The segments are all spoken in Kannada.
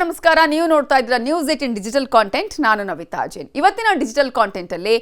ನಮಸ್ಕಾರ. ನೀವು ನೋಡ್ತಾ ಇದ್ದೀರಾ ನ್ಯೂಸ್ 18 ಡಿಜಿಟಲ್ ಕಾಂಟೆಂಟ್. ನಾನು ನವಿತಾ ಜೈನ್. ಇವತ್ತಿನ ಡಿಜಿಟಲ್ ಕಾಂಟೆಂಟ್ ಅಲ್ಲಿ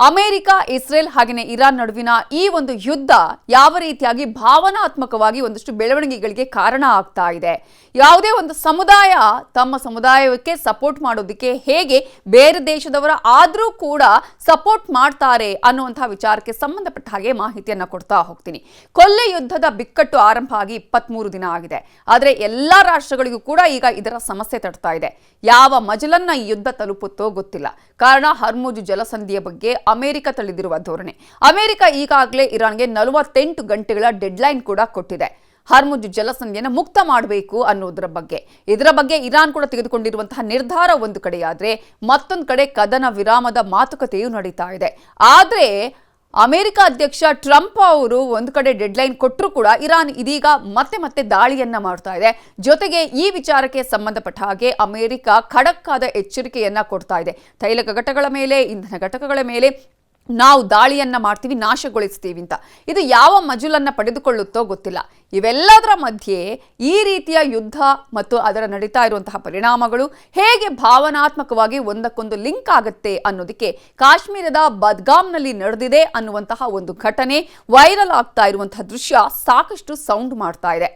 ಅಮೆರಿಕ, ಇಸ್ರೇಲ್ ಹಾಗೆಯೇ ಇರಾನ್ ನಡುವಿನ ಈ ಒಂದು ಯುದ್ಧ ಯಾವ ರೀತಿಯಾಗಿ ಭಾವನಾತ್ಮಕವಾಗಿ ಒಂದಷ್ಟು ಬೆಳವಣಿಗೆಗಳಿಗೆ ಕಾರಣ ಆಗ್ತಾ ಇದೆ, ಯಾವುದೇ ಒಂದು ಸಮುದಾಯ ತಮ್ಮ ಸಮುದಾಯಕ್ಕೆ ಸಪೋರ್ಟ್ ಮಾಡೋದಕ್ಕೆ ಹೇಗೆ ಬೇರೆ ದೇಶದವರ ಆದರೂ ಕೂಡ ಸಪೋರ್ಟ್ ಮಾಡ್ತಾರೆ ಅನ್ನುವಂತಹ ವಿಚಾರಕ್ಕೆ ಸಂಬಂಧಪಟ್ಟ ಹಾಗೆ ಮಾಹಿತಿಯನ್ನು ಕೊಡ್ತಾ ಹೋಗ್ತೀನಿ. ಕೊಲ್ಲೆ ಯುದ್ಧದ ಬಿಕ್ಕಟ್ಟು ಆರಂಭ ಆಗಿ 23 ದಿನ ಆಗಿದೆ. ಆದರೆ ಎಲ್ಲ ರಾಷ್ಟ್ರಗಳಿಗೂ ಕೂಡ ಈಗ ಇದರ ಸಮಸ್ಯೆ ತಡ್ತಾ ಇದೆ. ಯಾವ ಮಜಲನ್ನ ಈ ಯುದ್ಧ ತಲುಪುತ್ತೋ ಗೊತ್ತಿಲ್ಲ. ಕಾರಣ ಹರ್ಮುಜ್ ಜಲಸಂಧಿಯ ಬಗ್ಗೆ ಅಮೆರಿಕ ತಳೆದಿರುವ ಧೋರಣೆ. ಅಮೆರಿಕ ಈಗಾಗಲೇ ಇರಾನ್ಗೆ 48 ಗಂಟೆಗಳ ಡೆಡ್ಲೈನ್ ಕೂಡ ಕೊಟ್ಟಿದೆ. ಹರ್ಮುಜ್ ಜಲಸಂಧಿಯನ್ನು ಮುಕ್ತ ಮಾಡಬೇಕು ಅನ್ನೋದರ ಬಗ್ಗೆ. ಇದರ ಬಗ್ಗೆ ಇರಾನ್ ಕೂಡ ತೆಗೆದುಕೊಂಡಿರುವಂತಹ ನಿರ್ಧಾರ ಒಂದು ಕಡೆಯಾದ್ರೆ, ಮತ್ತೊಂದು ಕಡೆ ಕದನ ವಿರಾಮದ ಮಾತುಕತೆಯೂ ನಡೀತಾ ಇದೆ. ಆದರೆ ಅಮೆರಿಕ ಅಧ್ಯಕ್ಷ ಟ್ರಂಪ್ ಅವರು ಒಂದು ಕಡೆ ಡೆಡ್ಲೈನ್ ಕೊಟ್ಟರೂ ಕೂಡ ಇರಾನ್ ಇದೀಗ ಮತ್ತೆ ದಾಳಿಯನ್ನ ಮಾಡ್ತಾ ಇದೆ. ಜೊತೆಗೆ ಈ ವಿಚಾರಕ್ಕೆ ಸಂಬಂಧಪಟ್ಟ ಹಾಗೆ ಅಮೆರಿಕ ಖಡಕ್ ಆದ ಎಚ್ಚರಿಕೆಯನ್ನ ಕೊಡ್ತಾ ಇದೆ. ತೈಲ ಘಟಕಗಳ ಮೇಲೆ, ಇಂಧನ ಘಟಕಗಳ ಮೇಲೆ ನಾವು ದಾಳಿಯನ್ನ ಮಾಡ್ತೀವಿ, ನಾಶಗೊಳಿಸ್ತೀವಿ ಅಂತ. ಇದು ಯಾವ ಮಜಲನ್ನ ಪಡೆದುಕೊಳ್ಳುತ್ತೋ ಗೊತ್ತಿಲ್ಲ. ಇವೆಲ್ಲದರ ಮಧ್ಯೆ ಈ ರೀತಿಯ ಯುದ್ಧ ಮತ್ತು ಅದರ ನಡೀತಾ ಇರುವಂತಹ ಪರಿಣಾಮಗಳು ಹೇಗೆ ಭಾವನಾತ್ಮಕವಾಗಿ ಒಂದಕ್ಕೊಂದು ಲಿಂಕ್ ಆಗುತ್ತೆ ಅನ್ನೋದಕ್ಕೆ ಕಾಶ್ಮೀರದ ಬದ್ಗಾಮ್ನಲ್ಲಿ ನಡೆದಿದೆ ಅನ್ನುವಂತಹ ಒಂದು ಘಟನೆ, ವೈರಲ್ ಆಗ್ತಾ ಇರುವಂತಹ ದೃಶ್ಯ ಸಾಕಷ್ಟು ಸೌಂಡ್ ಮಾಡ್ತಾ ಇದೆ.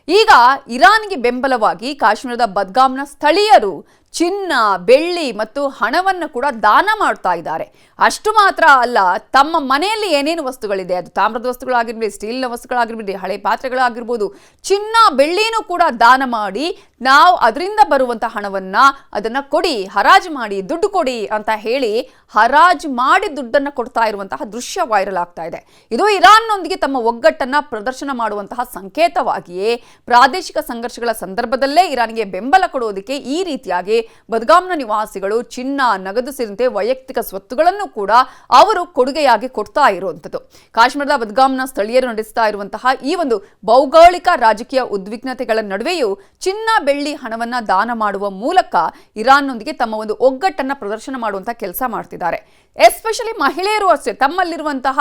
ಈಗ ಇರಾನ್ಗೆ ಬೆಂಬಲವಾಗಿ ಕಾಶ್ಮೀರದ ಬದ್ಗಾಮ್ನ ಸ್ಥಳೀಯರು ಚಿನ್ನ, ಬೆಳ್ಳಿ ಮತ್ತು ಹಣವನ್ನು ಕೂಡ ದಾನ ಮಾಡ್ತಾ ಇದ್ದಾರೆ. ಅಷ್ಟು ಮಾತ್ರ ಅಲ್ಲ, ತಮ್ಮ ಮನೆಯಲ್ಲಿ ಏನೇನು ವಸ್ತುಗಳಿದೆ, ಅದು ತಾಮ್ರದ ವಸ್ತುಗಳಾಗಿರ್ಬೋದು, ಸ್ಟೀಲ್ನ ವಸ್ತುಗಳಾಗಿರ್ಬೋದು, ಹಳೆ ಪಾತ್ರೆಗಳಾಗಿರ್ಬೋದು, ಚಿನ್ನ ಬೆಳ್ಳಿನೂ ಕೂಡ ದಾನ ಮಾಡಿ ನಾವು ಅದರಿಂದ ಬರುವಂಥ ಹಣವನ್ನು ಅದನ್ನು ಕೊಡಿ, ಹರಾಜು ಮಾಡಿ, ದುಡ್ಡು ಕೊಡಿ ಅಂತ ಹೇಳಿ ಹರಾಜು ಮಾಡಿ ದುಡ್ಡನ್ನು ಕೊಡ್ತಾ ಇರುವಂತಹ ದೃಶ್ಯ ವೈರಲ್ ಆಗ್ತಾ ಇದೆ. ಇದು ಇರಾನ್ನೊಂದಿಗೆ ತಮ್ಮ ಒಗ್ಗಟ್ಟನ್ನು ಪ್ರದರ್ಶನ ಮಾಡುವಂತಹ ಸಂಕೇತವಾಗಿಯೇ ಪ್ರಾದೇಶಿಕ ಸಂಘರ್ಷಗಳ ಸಂದರ್ಭದಲ್ಲೇ ಇರಾನ್ಗೆ ಬೆಂಬಲ ಕೊಡೋದಕ್ಕೆ ಈ ರೀತಿಯಾಗಿ ಬದ್ಗಾಮ್ನ ನಿವಾಸಿಗಳು ಚಿನ್ನ, ನಗದು ಸೇರಿದಂತೆ ವೈಯಕ್ತಿಕ ಸ್ವತ್ತುಗಳನ್ನು ಕೂಡ ಅವರು ಕೊಡುಗೆಯಾಗಿ ಕೊಡ್ತಾ ಇರುವಂಥದ್ದು. ಕಾಶ್ಮೀರದ ಬದ್ಗಾಮ್ನ ಸ್ಥಳೀಯರು ನಡೆಸ್ತಾ ಇರುವಂತಹ ಈ ಒಂದು ಭೌಗೋಳಿಕ ರಾಜಕೀಯ ಉದ್ವಿಗ್ನತೆಗಳ ನಡುವೆಯೂ ಚಿನ್ನ, ಬೆಳ್ಳಿ, ಹಣವನ್ನ ದಾನ ಮಾಡುವ ಮೂಲಕ ಇರಾನ್ನೊಂದಿಗೆ ತಮ್ಮ ಒಂದು ಒಗ್ಗಟ್ಟನ್ನ ಪ್ರದರ್ಶನ ಮಾಡುವಂತಹ ಕೆಲಸ ಮಾಡ್ತಿದ್ದಾರೆ. ಎಸ್ಪೆಷಲಿ ಮಹಿಳೆಯರು ಅಷ್ಟೇ, ತಮ್ಮಲ್ಲಿರುವಂತಹ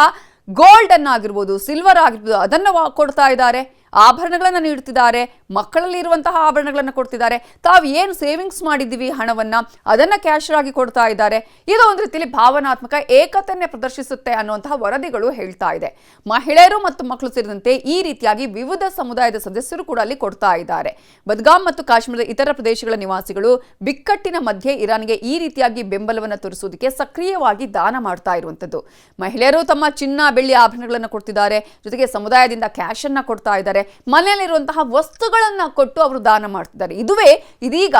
ಗೋಲ್ಡ್ ಅನ್ನಾಗಿರ್ಬೋದು, ಸಿಲ್ವರ್ ಆಗಿರ್ಬೋದು, ಅದನ್ನು ಕೊಡ್ತಾ ಇದ್ದಾರೆ, ಆಭರಣಗಳನ್ನು ನೀಡುತ್ತಿದ್ದಾರೆ, ಮಕ್ಕಳಲ್ಲಿ ಇರುವಂತಹ ಆಭರಣಗಳನ್ನು ಕೊಡ್ತಿದ್ದಾರೆ. ತಾವು ಏನು ಸೇವಿಂಗ್ಸ್ ಮಾಡಿದ್ದೀವಿ ಹಣವನ್ನ ಅದನ್ನ ಕ್ಯಾಶ್ ಆಗಿ ಕೊಡ್ತಾ ಇದ್ದಾರೆ. ಇದು ಒಂದು ರೀತಿಯಲ್ಲಿ ಭಾವನಾತ್ಮಕ ಏಕತೆಯನ್ನೇ ಪ್ರದರ್ಶಿಸುತ್ತೆ ಅನ್ನುವಂತಹ ವರದಿಗಳು ಹೇಳ್ತಾ ಇದೆ. ಮಹಿಳೆಯರು ಮತ್ತು ಮಕ್ಕಳು ಸೇರಿದಂತೆ ಈ ರೀತಿಯಾಗಿ ವಿವಿಧ ಸಮುದಾಯದ ಸದಸ್ಯರು ಕೂಡ ಅಲ್ಲಿ ಕೊಡ್ತಾ ಇದ್ದಾರೆ. ಬದ್ಗಾಮ್ ಮತ್ತು ಕಾಶ್ಮೀರದ ಇತರ ಪ್ರದೇಶಗಳ ನಿವಾಸಿಗಳು ಬಿಕ್ಕಟ್ಟಿನ ಮಧ್ಯೆ ಇರಾನ್ಗೆ ಈ ರೀತಿಯಾಗಿ ಬೆಂಬಲವನ್ನು ತೋರಿಸುವುದಕ್ಕೆ ಸಕ್ರಿಯವಾಗಿ ದಾನ ಮಾಡ್ತಾ ಇರುವಂತದ್ದು. ಮಹಿಳೆಯರು ತಮ್ಮ ಚಿನ್ನ, ಬೆಳ್ಳಿ ಆಭರಣಗಳನ್ನು ಕೊಡ್ತಿದ್ದಾರೆ, ಜೊತೆಗೆ ಸಮುದಾಯದಿಂದ ಕ್ಯಾಶ್ ಅನ್ನ ಕೊಡ್ತಾ ಇದ್ದಾರೆ, ಮನೆಯಲ್ಲಿರುವಂತಹ ವಸ್ತುಗಳನ್ನ ಕೊಟ್ಟು ಅವರು ದಾನ ಮಾಡ್ತಿದ್ದಾರೆ. ಇದುವೇ ಇದೀಗ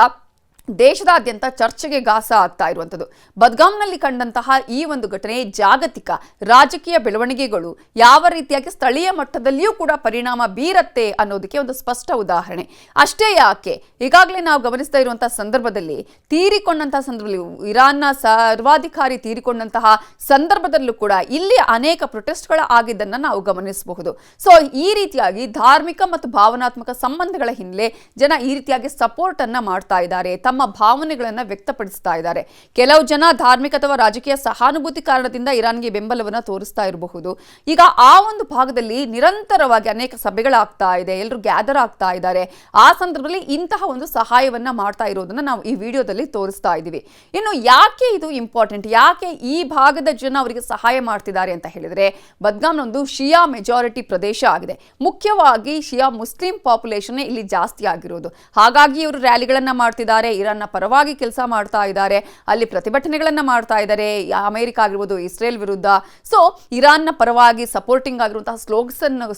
ದೇಶದಾದ್ಯಂತ ಚರ್ಚೆಗೆ ಗಾಸ ಆಗ್ತಾ ಇರುವಂಥದ್ದು. ಬದ್ಗಾಮ್ನಲ್ಲಿ ಕಂಡಂತಹ ಈ ಒಂದು ಘಟನೆ ಜಾಗತಿಕ ರಾಜಕೀಯ ಬೆಳವಣಿಗೆಗಳು ಯಾವ ರೀತಿಯಾಗಿ ಸ್ಥಳೀಯ ಮಟ್ಟದಲ್ಲಿಯೂ ಕೂಡ ಪರಿಣಾಮ ಬೀರತ್ತೆ ಅನ್ನೋದಕ್ಕೆ ಒಂದು ಸ್ಪಷ್ಟ ಉದಾಹರಣೆ. ಅಷ್ಟೇ ಯಾಕೆ, ಈಗಾಗಲೇ ನಾವು ಗಮನಿಸ್ತಾ ಇರುವಂತಹ ಸಂದರ್ಭದಲ್ಲಿ ತೀರಿಕೊಂಡಂತಹ ಸಂದರ್ಭದಲ್ಲಿ, ಇರಾನ್ನ ಸರ್ವಾಧಿಕಾರಿ ತೀರಿಕೊಂಡಂತಹ ಸಂದರ್ಭದಲ್ಲೂ ಕೂಡ ಇಲ್ಲಿ ಅನೇಕ ಪ್ರೊಟೆಸ್ಟ್ಗಳ ಆಗಿದ್ದನ್ನು ನಾವು ಗಮನಿಸಬಹುದು. ಸೊ ಈ ರೀತಿಯಾಗಿ ಧಾರ್ಮಿಕ ಮತ್ತು ಭಾವನಾತ್ಮಕ ಸಂಬಂಧಗಳ ಹಿನ್ನೆಲೆ ಜನ ಈ ರೀತಿಯಾಗಿ ಸಪೋರ್ಟ್ ಅನ್ನ ಮಾಡ್ತಾ ಇದ್ದಾರೆ, ತಮ್ಮ ಭಾವನೆಗಳನ್ನು ವ್ಯಕ್ತಪಡಿಸ್ತಾ ಇದ್ದಾರೆ. ಕೆಲವು ಜನ ಧಾರ್ಮಿಕ ಅಥವಾ ರಾಜಕೀಯ ಸಹಾನುಭೂತಿ ಕಾರಣದಿಂದ ಇರಾನ್ಗೆ ಬೆಂಬಲವನ್ನು ತೋರಿಸ್ತಾ ಇರಬಹುದು. ಈಗ ಆ ಒಂದು ಭಾಗದಲ್ಲಿ ನಿರಂತರವಾಗಿ ಅನೇಕ ಸಭೆಗಳಾಗ್ತಾ ಇದೆ, ಎಲ್ಲರೂ ಗ್ಯಾದರ್ ಆಗ್ತಾ ಇದ್ದಾರೆ. ಆ ಸಂದರ್ಭದಲ್ಲಿ ಇಂತಹ ಒಂದು ಸಹಾಯವನ್ನ ಮಾಡ್ತಾ ಇರೋದನ್ನ ನಾವು ಈ ವಿಡಿಯೋದಲ್ಲಿ ತೋರಿಸ್ತಾ ಇದ್ದೀವಿ. ಇನ್ನು ಯಾಕೆ ಇದು ಇಂಪಾರ್ಟೆಂಟ್, ಯಾಕೆ ಈ ಭಾಗದ ಜನ ಅವರಿಗೆ ಸಹಾಯ ಮಾಡ್ತಿದ್ದಾರೆ ಅಂತ ಹೇಳಿದ್ರೆ, ಬದ್ಗಾಮ್ ಒಂದು ಶಿಯಾ ಮೆಜಾರಿಟಿ ಪ್ರದೇಶ ಆಗಿದೆ. ಮುಖ್ಯವಾಗಿ ಶಿಯಾ ಮುಸ್ಲಿಂ ಪಾಪ್ಯುಲೇಷನ್ ಇಲ್ಲಿ ಜಾಸ್ತಿ ಆಗಿರೋದು. ಹಾಗಾಗಿ ಇವರು ರ್ಯಾಲಿಗಳನ್ನ ಮಾಡ್ತಿದ್ದಾರೆ, ಇರಾನ್ನ ಪರವಾಗಿ ಕೆಲಸ ಮಾಡ್ತಾ ಇದ್ದಾರೆ, ಅಲ್ಲಿ ಪ್ರತಿಭಟನೆಗಳನ್ನ ಮಾಡ್ತಾ ಇದ್ದಾರೆ, ಅಮೆರಿಕ ಆಗಿರ್ಬೋದು, ಇಸ್ರೇಲ್ ವಿರುದ್ಧ. ಸೊ ಇರಾನ್ನ ಪರವಾಗಿ ಸಪೋರ್ಟಿಂಗ್ ಆಗಿರುವಂತಹ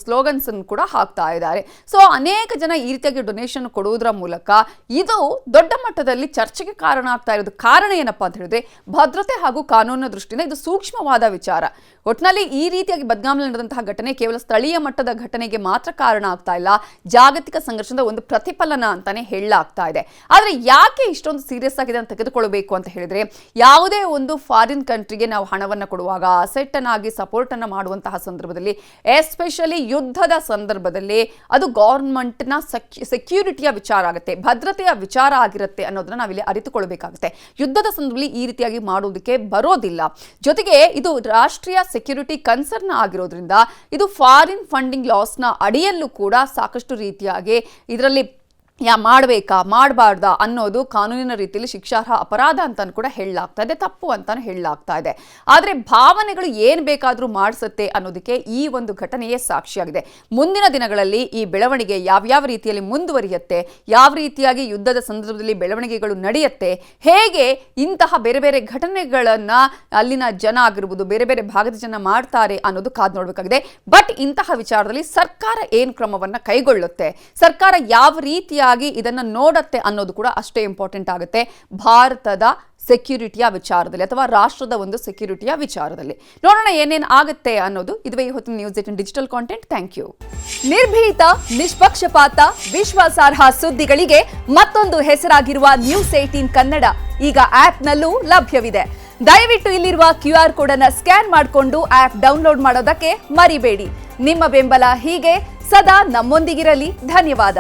ಸ್ಲೋಗನ್ಸ್ ಕೂಡ ಹಾಕ್ತಾ ಇದ್ದಾರೆ. ಸೊ ಅನೇಕ ಜನ ಈ ರೀತಿಯಾಗಿ ಡೊನೇಷನ್ ಕೊಡುವುದರ ಮೂಲಕ ಇದು ದೊಡ್ಡ ಮಟ್ಟದಲ್ಲಿ ಚರ್ಚೆಗೆ ಕಾರಣ ಆಗ್ತಾ ಇರೋದು. ಕಾರಣ ಏನಪ್ಪಾ ಅಂತ ಹೇಳಿದ್ರೆ, ಭದ್ರತೆ ಹಾಗೂ ಕಾನೂನಿನ ದೃಷ್ಟಿಯಿಂದ ಇದು ಸೂಕ್ಷ್ಮವಾದ ವಿಚಾರ. ಒಟ್ಟಿನಲ್ಲಿ ಈ ರೀತಿಯಾಗಿ ಬದ್ಗಾಮ್ನಲ್ಲಿ ನಡೆದಂತಹ ಘಟನೆ ಕೇವಲ ಸ್ಥಳೀಯ ಮಟ್ಟದ ಘಟನೆಗೆ ಮಾತ್ರ ಕಾರಣ ಆಗ್ತಾ ಇಲ್ಲ, ಜಾಗತಿಕ ಸಂಘರ್ಷದ ಒಂದು ಪ್ರತಿಫಲನ ಅಂತಾನೆ ಹೇಳಲಾಗ್ತಾ ಇದೆ. ಆದ್ರೆ ಯಾಕೆ ಇಷ್ಟೊಂದು ಸೀರಿಯಸ್ ಆಗಿದೆ ಅಂತ ತೆಗೆದುಕೊಳ್ಳಬೇಕು ಅಂತ ಹೇಳಿದ್ರೆ, ಯಾವುದೇ ಒಂದು ಫಾರಿನ್ ಕಂಟ್ರಿಗೆ ನಾವು ಹಣವನ್ನು ಕೊಡುವಾಗ, ಅಸೆಟ್ ಅನ್ನಾಗಿ ಸಪೋರ್ಟ್ ಅನ್ನು ಮಾಡುವಂತಹ ಸಂದರ್ಭದಲ್ಲಿ, ಎಸ್ಪೆಷಲಿ ಯುದ್ಧದ ಸಂದರ್ಭದಲ್ಲಿ ಅದು ಗವರ್ಮೆಂಟ್ನ ಸೆಕ್ಯೂರಿಟಿಯ ವಿಚಾರ ಆಗುತ್ತೆ, ಭದ್ರತೆಯ ವಿಚಾರ ಆಗಿರುತ್ತೆ ಅನ್ನೋದನ್ನ ನಾವಿಲ್ಲಿ ಅರಿತುಕೊಳ್ಬೇಕಾಗುತ್ತೆ. ಯುದ್ಧದ ಸಂದರ್ಭದಲ್ಲಿ ಈ ರೀತಿಯಾಗಿ ಮಾಡೋದಕ್ಕೆ ಬರೋದಿಲ್ಲ. ಜೊತೆಗೆ ಇದು ರಾಷ್ಟ್ರೀಯ ಸೆಕ್ಯೂರಿಟಿ ಕನ್ಸರ್ನ್ ಆಗಿರೋದ್ರಿಂದ ಇದು ಫಾರಿನ್ ಫಂಡಿಂಗ್ ಲಾಸ್ನ ಅಡಿಯಲ್ಲೂ ಕೂಡ ಸಾಕಷ್ಟು ರೀತಿಯಾಗಿ ಇದರಲ್ಲಿ ಮಾಡಬೇಕಾ ಮಾಡಬಾರ್ದಾ ಅನ್ನೋದು ಕಾನೂನಿನ ರೀತಿಯಲ್ಲಿ ಶಿಕ್ಷಾರ್ಹ ಅಪರಾಧ ಅಂತಾನು ಕೂಡ ಹೇಳಲಾಗ್ತಾ ಇದೆ, ತಪ್ಪು ಅಂತಾನು ಹೇಳಲಾಗ್ತಾ ಇದೆ. ಆದರೆ ಭಾವನೆಗಳು ಏನು ಬೇಕಾದರೂ ಮಾಡಿಸುತ್ತೆ ಅನ್ನೋದಕ್ಕೆ ಈ ಒಂದು ಘಟನೆಯೇ ಸಾಕ್ಷಿಯಾಗಿದೆ. ಮುಂದಿನ ದಿನಗಳಲ್ಲಿ ಈ ಬೆಳವಣಿಗೆ ಯಾವ್ಯಾವ ರೀತಿಯಲ್ಲಿ ಮುಂದುವರಿಯುತ್ತೆ, ಯಾವ ರೀತಿಯಾಗಿ ಯುದ್ಧದ ಸಂದರ್ಭದಲ್ಲಿ ಬೆಳವಣಿಗೆಗಳು ನಡೆಯುತ್ತೆ, ಹೇಗೆ ಇಂತಹ ಬೇರೆ ಬೇರೆ ಘಟನೆಗಳನ್ನು ಅಲ್ಲಿನ ಜನ ಆಗಿರ್ಬೋದು ಬೇರೆ ಬೇರೆ ಭಾಗದ ಜನ ಮಾಡ್ತಾರೆ ಅನ್ನೋದು ಕಾದು ನೋಡಬೇಕಾಗಿದೆ. ಬಟ್ ಇಂತಹ ವಿಚಾರದಲ್ಲಿ ಸರ್ಕಾರ ಏನು ಕ್ರಮವನ್ನು ಕೈಗೊಳ್ಳುತ್ತೆ, ಸರ್ಕಾರ ಯಾವ ರೀತಿಯಾಗಿ ಇದನ್ನ ನೋಡುತ್ತೆ ಅನ್ನೋದು ಕೂಡ ಅಷ್ಟೇ ಇಂಪಾರ್ಟೆಂಟ್ ಆಗುತ್ತೆ ಭಾರತದ ಸೆಕ್ಯೂರಿಟಿಯ ವಿಚಾರದಲ್ಲಿ ಅಥವಾ ರಾಷ್ಟ್ರದ ಒಂದು ಸೆಕ್ಯೂರಿಟಿಯ ವಿಚಾರದಲ್ಲಿ. ನೋಡೋಣ ಏನೇನು ಆಗುತ್ತೆ ಅನ್ನೋದು. ಇದುವೇ ಇವತ್ತಿನ news eighteen digital content. Thank you. ನಿರ್ಭೀತ, ನಿಷ್ಪಕ್ಷಪಾತ, ವಿಶ್ವಾಸಾರ್ಹ ಸುದ್ದಿಗಳಿಗೆ ಮತ್ತೊಂದು ಹೆಸರಾಗಿರುವ ನ್ಯೂಸ್18 ಕನ್ನಡ ಈಗ ಆಪ್ನಲ್ಲೂ ಲಭ್ಯವಿದೆ. ದಯವಿಟ್ಟು ಇಲ್ಲಿರುವ QR ಕೋಡ್ ಅನ್ನು ಸ್ಕ್ಯಾನ್ ಮಾಡಿಕೊಂಡು ಆಪ್ ಡೌನ್ಲೋಡ್ ಮಾಡೋದಕ್ಕೆ ಮರಿಬೇಡಿ. ನಿಮ್ಮ ಬೆಂಬಲ ಹೀಗೆ ಸದಾ ನಮ್ಮೊಂದಿಗಿರಲಿ. ಧನ್ಯವಾದ.